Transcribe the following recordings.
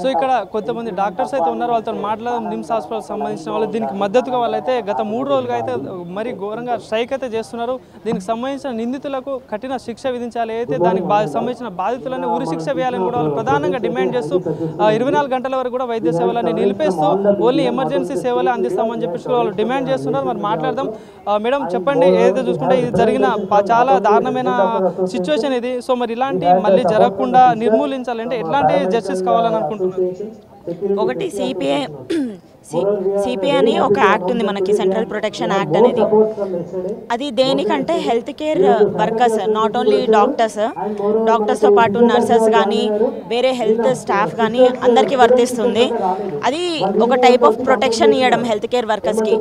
So ఇక్కడ కొంతమంది doctors అయితే ఉన్నారు, వాళ్ళతో మాట్లాడడం నిమ్స్ హాస్పిటల్ సంబంధించిన వాళ్ళు దీనికి మద్దతుగా వాళ్ళైతే గత 3 రోజులుగా అయితే మరి ఘోరంగా స్ట్రైక్ అయితే చేస్తున్నారు. దీనికి సంబంధించిన నిందితులకు కఠిన శిక్ష విధించాలి, అయితే దానికి సంబంధించిన బాధితులను ఉరి శిక్ష వేయాలని కూడా వాళ్ళు ప్రధానంగా డిమాండ్ చేస్తూ 24 గంటల వరకు కూడా వైద్య సేవలని నిలిపేస్తూ ఓన్లీ ఎమర్జెన్సీ సేవలే అందిస్తామని చెప్పేసి వాళ్ళు డిమాండ్ చేస్తున్నారు. మరి మాట్లాడదాం. మేడం చెప్పండి, ఏదైతే చూసుకుంటే ఇది జరిగిన చాలా దారుణమైన సిచ్యువేషన్ ఇది. సో మరి ఇలాంటి మళ్ళీ జరగకుండా నిర్మూలించాలంటే ఎట్లాంటి జస్టిస్ కావాలని అనుకుంటున్నారు? ఒకటి సిపిఐ అని ఒక యాక్ట్ ఉంది మనకి, సెంట్రల్ ప్రొటెక్షన్ యాక్ట్ అనేది. అది దేనికంటే health care workers, not only డాక్టర్స్తో పాటు నర్సెస్ కానీ వేరే హెల్త్ స్టాఫ్ కానీ అందరికీ వర్తిస్తుంది. అది ఒక టైప్ ఆఫ్ ప్రొటెక్షన్ ఇవ్వడం హెల్త్ కేర్ వర్కర్స్కి.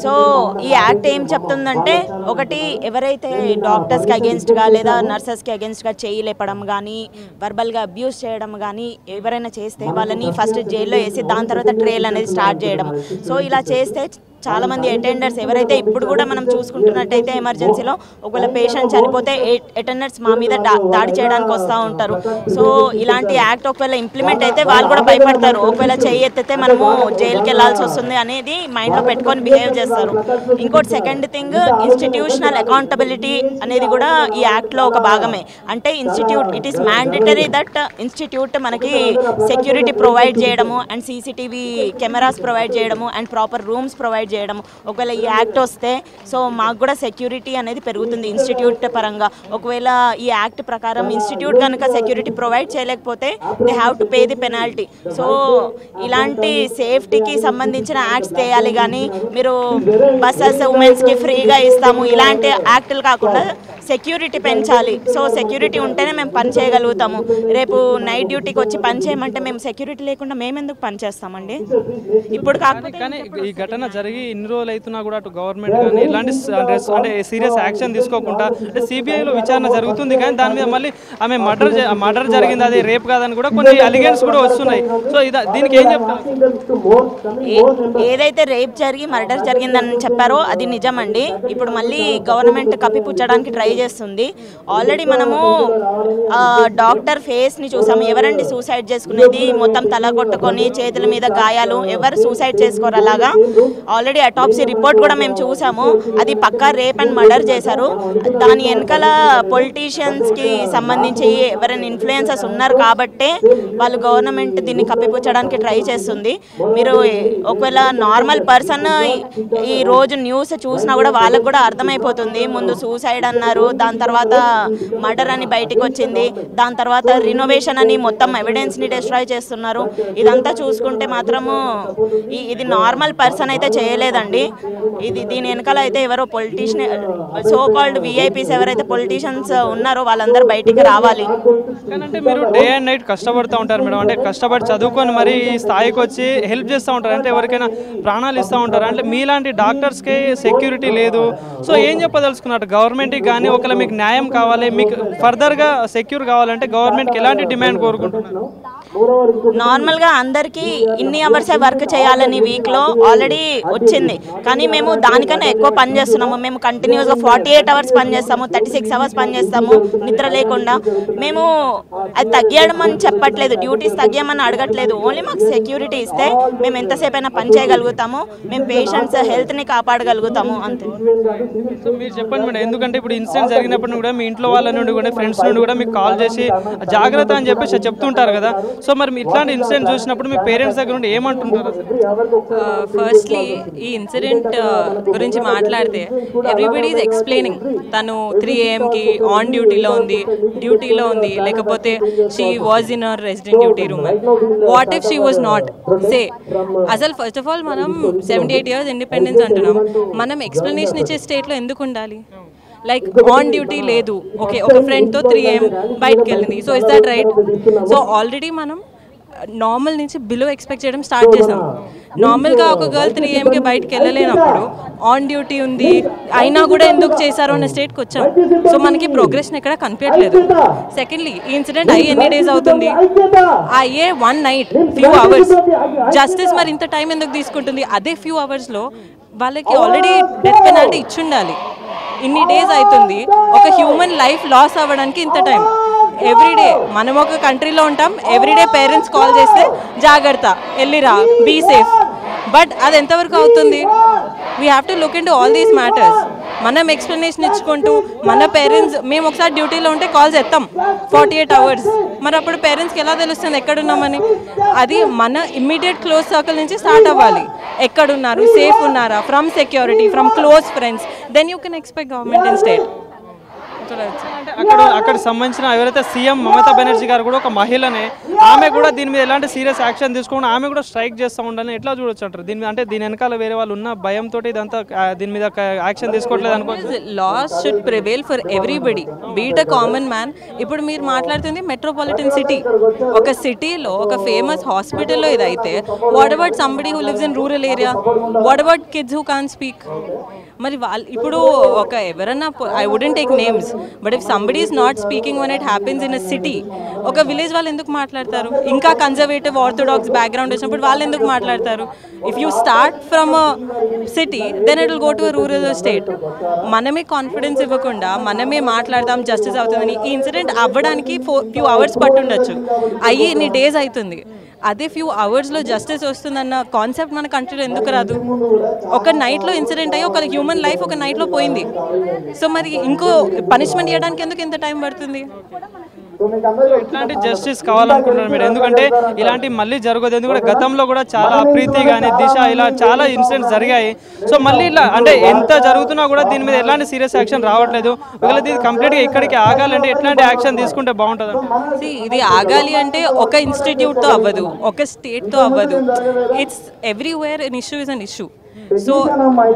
సో ఈ యాక్ట్ ఏం చెప్తుందంటే, ఒకటి ఎవరైతే డాక్టర్స్కి అగేన్స్ట్గా లేదా నర్సెస్కి అగేన్స్ట్గా చేయి లేపడం కానీ వర్బల్గా అబ్యూస్ చేయడం కానీ ఎవరైనా చేస్తే వాళ్ళని ఫస్ట్ జైల్లో వేసి దాని తర్వాత ట్రయల్ అనేది స్టార్ట్ చేయడం. సో ఇలా చేస్తే చాలామంది అటెండర్స్ ఎవరైతే ఇప్పుడు కూడా మనం చూసుకుంటున్నట్టయితే ఎమర్జెన్సీలో ఒకవేళ పేషెంట్ చనిపోతే అటెండర్స్ మా మీద దాడి చేయడానికి వస్తూ ఉంటారు. సో ఇలాంటి యాక్ట్ ఒకవేళ ఇంప్లిమెంట్ అయితే వాళ్ళు కూడా భయపడతారు, ఒకవేళ చేయి ఎత్తితే మనము జైలుకి వెళ్ళాల్సి వస్తుంది అనేది మైండ్లో పెట్టుకొని బిహేవ్ చేస్తారు. ఇంకోటి సెకండ్ థింగ్, ఇన్స్టిట్యూషనల్ అకౌంటబిలిటీ అనేది కూడా ఈ యాక్ట్లో ఒక భాగమే. అంటే institute it is mandatory that institute మనకి సెక్యూరిటీ ప్రొవైడ్ చేయడము అండ్ సీసీటీవీ కెమెరాస్ ప్రొవైడ్ చేయడము అండ్ ప్రాపర్ రూమ్స్ ప్రొవైడ్ చేయడం. ఒకవేళ ఈ యాక్ట్ వస్తే సో మాకు కూడా సెక్యూరిటీ అనేది పెరుగుతుంది ఇన్స్టిట్యూట్ పరంగా. ఒకవేళ ఈ యాక్ట్ ప్రకారం ఇన్స్టిట్యూట్ కనుక సెక్యూరిటీ ప్రొవైడ్ చేయలేకపోతే they have to pay the penalty. So ఇలాంటి సేఫ్టీకి సంబంధించిన యాక్ట్స్ చేయాలి, కానీ మీరు బస్సెస్ ఉమెన్స్కి ఫ్రీగా ఇస్తాము ఇలాంటి యాక్టులు కాకుండా సెక్యూరిటీ పెంచాలి. సో సెక్యూరిటీ ఉంటేనే మేము పని చేయగలుగుతాము. రేపు నైట్ డ్యూటీకి వచ్చి పని చేయమంటే మేము సెక్యూరిటీ లేకుండా మేము ఎందుకు పని చేస్తామండి? ఇప్పుడు కాకపోతే కానీ ఈ ఘటన జరిగి ఇన్ని రోజులు అవుతున్నా కూడా అటు గవర్నమెంట్ కానీ ఇలాంటి అంటే సీరియస్ యాక్షన్ తీసుకోకుండా, అంటే సిబిఐలో విచారణ జరుగుతుంది కానీ దాని మీద మళ్ళీ ఆమె మర్డర్ జరిగింది, అది రేప్ కాదని కూడా కొన్ని అలిగేషన్స్ కూడా వస్తున్నాయి. సో దీనికి ఏం చెప్తారు? ఏదైతే రేప్ జరిగి మర్డర్ జరిగిందని చెప్పారో అది నిజమండి. ఇప్పుడు మళ్ళీ గవర్నమెంట్ కప్పిపుచ్చడానికి ట్రై చేస్తుంది. ఆల్రెడీ మనము డాక్టర్ ఫేస్ని చూసాము. ఎవరండి సూసైడ్ చేసుకునేది? మొత్తం తల కొట్టుకొని చేతుల మీద గాయాలు, ఎవరు సూసైడ్ చేసుకోరు అలాగా. ఆల్రెడీ అటాప్సీ రిపోర్ట్ కూడా మేము చూసాము, అది పక్కా రేప్ అండ్ మర్డర్ చేశారు. దాని వెనకాల పొలిటీషియన్స్కి సంబంధించి ఎవరైనా ఇన్ఫ్లుయెన్సర్స్ ఉన్నారు కాబట్టే వాళ్ళు గవర్నమెంట్ దీన్ని కప్పిపుచ్చడానికి ట్రై చేస్తుంది. మీరు ఒకవేళ నార్మల్ పర్సన్ ఈ రోజు న్యూస్ చూసినా కూడా వాళ్ళకు కూడా అర్థమైపోతుంది. ముందు సూసైడ్ అన్నారు, దాని తర్వాత మర్డర్ అని బయటికి వచ్చింది, దాని తర్వాత రినోవేషన్ అని మొత్తం ఎవిడెన్స్ని డిస్ట్రాయ్ చేస్తున్నారు. ఇదంతా చూసుకుంటే మాత్రము ఇది నార్మల్ పర్సన్ అయితే చేయలేదండి. దీని వెనకాల అయితే ఎవరో పొలిటీషియన్, సో కాల్డ్ విఐపీస్ ఎవరైతే పొలిటీషియన్స్ ఉన్నారో వాళ్ళందరూ బయటికి రావాలి. అంటే మీరు డే అండ్ నైట్ కష్టపడుతూ ఉంటారు మేడం, అంటే కష్టపడి చదువుకొని మరి ఈ స్థాయికి వచ్చి హెల్ప్ చేస్తూ ఉంటారు, అంటే ఎవరికైనా ప్రాణాలు ఇస్తూ ఉంటారు. అంటే మీలాంటి డాక్టర్స్కి సెక్యూరిటీ లేదు. సో ఏం చెప్పదలుచుకున్నారు గవర్నమెంట్కి? కానీ ఒకవేళ మీకు న్యాయం కావాలి, మీకు ఫర్దర్గా సెక్యూర్ కావాలంటే గవర్నమెంట్కి ఎలాంటి డిమాండ్ కోరుకుంటున్నారు? నార్మల్గా అందరికీ ఇన్ని అవర్సే వర్క్ చేయాలని వీక్లో ఆల్రెడీ వచ్చింది, కానీ మేము దానికన్నా ఎక్కువ పని చేస్తున్నాము. మేము కంటిన్యూస్గా 48 అవర్స్ పని చేస్తాము, 36 అవర్స్ పని చేస్తాము నిద్ర లేకుండా. మేము అది తగ్గడం అని చెప్పట్లేదు, డ్యూటీస్ తగ్గమని అడగట్లేదు. ఓన్లీ మాకు సెక్యూరిటీ ఇస్తే మేము ఎంతసేపు అయినా పని చేయగలుగుతాము, మేము పేషెంట్స్ హెల్త్ని కాపాడగలుగుతాము అంతే. సో మీరు చెప్పండి మేడం, ఎందుకంటే ఇప్పుడు ఇన్సిడెంట్ జరిగినప్పుడు కూడా మీ ఇంట్లో వాళ్ళ నుండి కూడా ఫ్రెండ్స్ నుండి కూడా మీకు కాల్ చేసి జాగ్రత్త అని చెప్పేసి చెప్తుంటారు కదా. సో మరి ఇట్లాంటి ఇన్సిడెంట్ చూసినప్పుడు మీ పేరెంట్స్ దగ్గర నుండి ఏమంటుంటారు? ఫస్ట్లీ ఈ ఇన్సిడెంట్ గురించి మాట్లాడితే ఎవ్రీబడి ఈజ్ ఎక్స్ప్లెయినింగ్. తను 3 AM ఆన్ డ్యూటీలో ఉంది, లేకపోతే she was in our resident duty room. What if she was not? Say అసలు ఫస్ట్ ఆఫ్ ఆల్ మనం 78 years ఇండిపెండెన్స్ అంటున్నాం, మనం ఎక్స్ప్లెనేషన్ ఇచ్చే స్టేట్లో ఎందుకు ఉండాలి? లైక్ ఆన్ డ్యూటీ లేదు, ఓకే, ఒక ఫ్రెండ్తో 3 AM బయటకు వెళ్ళింది, so is that right? So already మనం నార్మల్ నుంచి బిలో ఎక్స్పెక్ట్ చేయడం స్టార్ట్ చేసాం. నార్మల్గా ఒక గర్ల్ 3 AM బయటకు వెళ్ళలేనప్పుడు ఆన్ డ్యూటీ ఉంది అయినా కూడా ఎందుకు చేశారో అనే స్టేట్కి వచ్చాం. సో మనకి ప్రోగ్రెషన్ ఎక్కడ కనిపించట్లేదు. సెకండ్లీ ఈ ఇన్సిడెంట్ అయ్యి ఎన్ని డేస్ అవుతుంది? అయ్యే 1 night, few hours. జస్టిస్ మరి ఇంత టైం ఎందుకు తీసుకుంటుంది? అదే few hoursలో వాళ్ళకి ఆల్రెడీ డెత్ పెనాల్టీ ఇచ్చి ఉండాలి. ఇన్ని డేస్ అవుతుంది, ఒక హ్యూమన్ లైఫ్ లాస్ అవ్వడానికి ఇంత టైం. ఎవ్రీడే మనం ఒక కంట్రీలో ఉంటాం, ఎవ్రీడే పేరెంట్స్ కాల్ చేస్తే జాగ్రత్త వెళ్ళిరా, బీ సేఫ్. బట్ అది ఎంతవరకు అవుతుంది? We have to look in to all these matters. మనం ఎక్స్ప్లెనేషన్ ఇచ్చుకుంటూ మన పేరెంట్స్, మేము ఒకసారి డ్యూటీలో ఉంటే కాల్స్ ఎత్తాం 48 hours, మరి అప్పుడు పేరెంట్స్కి ఎలా తెలుస్తుంది ఎక్కడున్నామని? అది మన ఇమ్మీడియట్ క్లోజ్ సర్కిల్ నుంచి స్టార్ట్ అవ్వాలి. ఎక్కడున్నారు, సేఫ్ ఉన్నారా, from security, from close friends, then you can expect government in state. అంటే అక్కడ సంబంధించిన ఎవరైతే సీఎం మమతా బెనర్జీ గారు కూడా ఒక మహిళనే, ఆమె కూడా దీని మీద ఎలాంటి సీరియస్ యాక్షన్ తీసుకోకుండా ఆమె కూడా స్ట్రైక్ చేస్తూ ఉండాలని ఎట్లా చూడొచ్చు అంటారు? దీని మీద అంటే దీని వెనకాల వేరే వాళ్ళు ఉన్న భయంతో ఇదంతా దీని మీద యాక్షన్ తీసుకోవట్లేదు అనుకోవచ్చు. Laws should prevail for everybody, be it a common man. ఇప్పుడు మీరు మాట్లాడుతుంది మెట్రోపాలిటన్ సిటీ, ఒక సిటీలో ఒక ఫేమస్ హాస్పిటల్లో ఇదైతే what about somebody who lives in rural area? What about kids who can't speak? మరి వాళ్ళు ఇప్పుడు ఒక ఎవరన్నా, I wouldn't take names, but if somebody is not speaking one it happens in a city, ఒక village వాళ్ళు ఎందుకు మాట్లాడతారు? ఇంకా కన్జర్వేటివ్ ఆర్థోడాక్స్ బ్యాక్గ్రౌండ్ వచ్చినప్పుడు వాళ్ళు ఎందుకు మాట్లాడతారు? If you start from a city then it will go to a rural state. మనమే కాన్ఫిడెన్స్ ఇవ్వకుండా మనమే మాట్లాడదాం జస్టిస్ అవుతుందని, ఈ ఇన్సిడెంట్ అవ్వడానికి ఫ్యూ అవర్స్ పట్టుండొచ్చు, అయ్యి ఇన్ని డేస్ అవుతుంది. అదే ఫ్యూ అవర్స్లో జస్టిస్ వస్తుందన్న కాన్సెప్ట్ మన కంట్రీలో ఎందుకు రాదు? ఒక నైట్లో ఇన్సిడెంట్ అయ్యి ఒక హ్యూమన్ లైఫ్ ఒక నైట్లో పోయింది. సో మరి ఇంకో పనిష్మెంట్ ఇవ్వడానికి ఎందుకు ఇంత టైం పడుతుంది? ఇట్లాంటి జస్టిస్ కావాలనుకుంటున్నారు మీరు? ఎందుకంటే ఇలాంటి మళ్ళీ జరగదు. ఎందుకంటే గతంలో కూడా చాలా అప్రీతి కానీ దిశ ఇలా చాలా ఇన్సిడెంట్స్ జరిగాయి. సో మళ్ళీ ఇలా అంటే ఎంత జరుగుతున్నా కూడా దీని మీద ఎలాంటి సీరియస్ యాక్షన్ రావట్లేదు. ఒకవేళ ఇది కంప్లీట్గా ఇక్కడికి ఆగాలంటే ఎట్లాంటి యాక్షన్ తీసుకుంటే బాగుంటుంది? ఇది ఆగాలి అంటే ఒక ఇన్స్టిట్యూట్తో అవ్వదు, ఒక స్టేట్తో అవ్వదు. It's everywhere an issue is an issue. So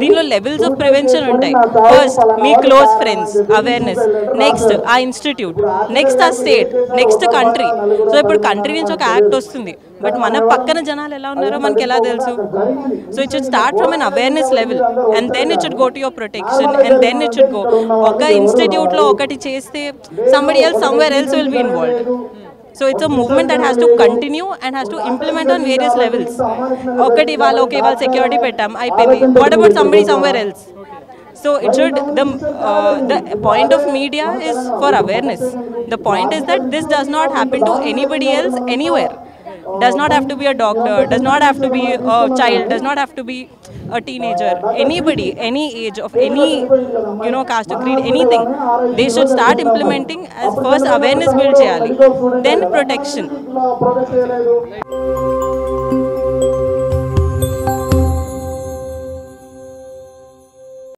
దీనిలో లెవెల్స్ ఆఫ్ ప్రివెన్షన్ ఉంటాయి. ఫస్ట్ మీ క్లోజ్ ఫ్రెండ్స్ అవేర్నెస్, నెక్స్ట్ ఆ ఇన్స్టిట్యూట్, నెక్స్ట్ ఆ స్టేట్, నెక్స్ట్ కంట్రీ. సో ఇప్పుడు కంట్రీ నుంచి ఒక యాక్ట్ వస్తుంది, బట్ మన పక్కన జనాలు ఎలా ఉన్నారో మనకి ఎలా తెలుసు? So it should start from an awareness level and then it should go to your protection and then it should go. ఒక ఇన్స్టిట్యూట్లో ఒకటి చేస్తే somebody else somewhere else will be involved. So it's a movement that has to continue and has to implement on various levels. ఒకటి వాళ్ళు security పెట్టాం అయిపోయింది, what about somebody somewhere else? So it should, the point of media is for awareness. The point is that this does not happen to anybody else anywhere. Does not have to be a doctor, does not have to be a child, does not have to be a teenager, anybody, any age of any caste or creed, anything. They should start implementing as first awareness build cheyali, then protection.